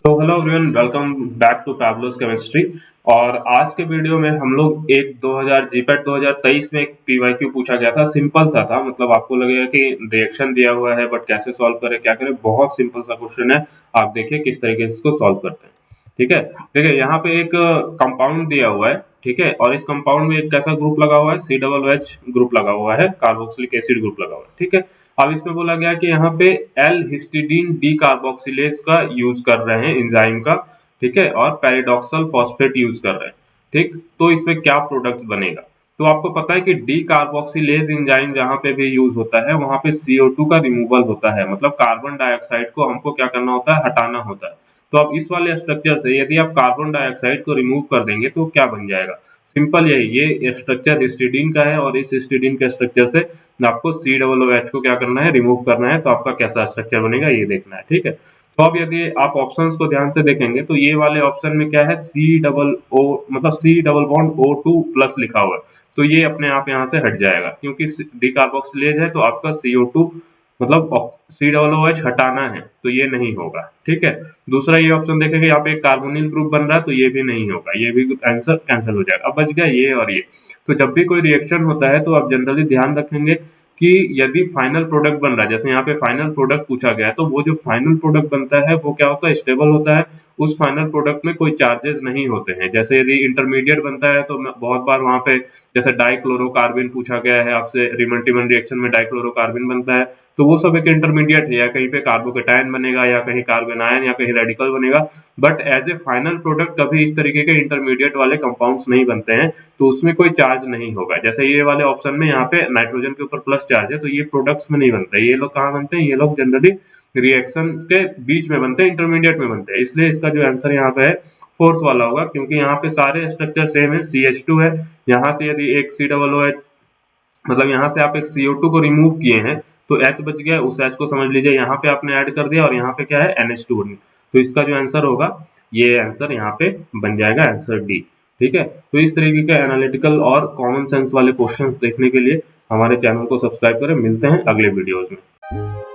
तो hello everyone, welcome back to Pablo's chemistry. और आज के वीडियो में हम लोग एक 2000 जीपैट 2023 में एक पीवाईक्यू पूछा गया था। सिंपल सा था, मतलब आपको लगेगा कि रिएक्शन दिया हुआ है बट कैसे सॉल्व करें क्या करें। बहुत सिंपल सा क्वेश्चन है, आप देखिए किस तरीके से इसको सॉल्व करते हैं। ठीक है, देखिए यहाँ पे एक कंपाउंड दिया हुआ है। ठीक है, और इस कंपाउंड में एक कैसा ग्रुप लगा हुआ है, COOH ग्रुप लगा हुआ है, कार्बोक्सिलिक एसिड ग्रुप लगा हुआ है। ठीक है, अब इसमें बोला गया कि यहाँ पे एल हिस्टिडीन डी कार्बोक्सिलेज का यूज कर रहे हैं एंजाइम का। ठीक है, और पैराडॉक्सल फॉस्फेट यूज कर रहे हैं। ठीक, तो इसमें क्या प्रोडक्ट बनेगा। तो आपको पता है कि डी कार्बोक्सिलेज एंजाइम जहां पे भी यूज होता है वहां पे CO2 का रिमूवल होता है, मतलब कार्बन डाइऑक्साइड को हमको क्या करना होता है, हटाना होता है। तो अब इस वाले स्ट्रक्चर से यदि आप कार्बन डाइऑक्साइड को रिमूव कर देंगे तो क्या बन जाएगा। सिंपल यही, ये स्ट्रक्चर हिस्टिडीन का है और इस हिस्टिडीन के स्ट्रक्चर से आपको COOH को क्या करना है, रिमूव करना है। तो आपका कैसा स्ट्रक्चर बनेगा ये देखना है। ठीक है, तो अब यदि आप ऑप्शंस को ध्यान से देखेंगे तो ये वाले ऑप्शन में क्या है, CO मतलब C double bond O2 plus लिखा हुआ है। तो ये अपने आप यहाँ से हट जाएगा क्योंकि डीकार्बोक्सिलेज है, तो आपका CO2 मतलब COOH हटाना है, तो ये नहीं होगा। ठीक है, दूसरा ये ऑप्शन देखेंगे, यहाँ पे एक कार्बोनिल ग्रुप बन रहा है, तो ये भी नहीं होगा, ये भी आंसर कैंसिल हो जाएगा। अब बच गया ये और ये। तो जब भी कोई रिएक्शन होता है तो आप जनरली ध्यान रखेंगे कि यदि फाइनल प्रोडक्ट बन रहा है, जैसे यहाँ पे फाइनल प्रोडक्ट पूछा गया है, तो वो जो फाइनल प्रोडक्ट बनता है वो क्या होता है, स्टेबल होता है। उस फाइनल प्रोडक्ट में कोई चार्जेस नहीं होते हैं। जैसे यदि इंटरमीडिएट बनता है तो बहुत बार वहां पे जैसे डाइक्लोरोकार्बिन पूछा गया है आपसे, रिमन रिएक्शन में डाइक्लोरोकार्बिन बनता है, तो वो सब एक इंटरमीडिएट है, या कहीं पे कार्बोकेटायन बनेगा या कहीं कार्बन आयन या कहीं रेडिकल बनेगा। But as a final product कभी इस तरीके के इंटरमीडिएट वाले कंपाउंड्स नहीं बनते हैं, तो उसमें कोई चार्ज नहीं होगा। जैसे ये वाले ऑप्शन में यहाँ पे नाइट्रोजन के ऊपर प्लस चार्ज है, तो ये प्रोडक्ट्स में नहीं बनते। ये लोग कहाँ बनते हैं, ये लोग जनरली रिएक्शन के बीच में बनते हैं, इंटरमीडिएट में बनते हैं। इसलिए इसका जो आंसर यहाँ पे है फोर्थ वाला होगा, क्योंकि यहाँ पे सारे स्ट्रक्चर सेम है। CH2 है, यहाँ से यदि एक COOH मतलब यहाँ से आप एक CO2 को रिमूव किए हैं तो H बच गया, उस H को समझ लीजिए यहाँ पे आपने ऐड कर दिया और यहाँ पे क्या है, NH2 बनी। तो इसका जो आंसर होगा, ये आंसर यहाँ पे बन जाएगा, आंसर डी। ठीक है, तो इस तरीके के एनालिटिकल और कॉमन सेंस वाले क्वेश्चंस देखने के लिए हमारे चैनल को सब्सक्राइब करें। मिलते हैं अगले वीडियोज में।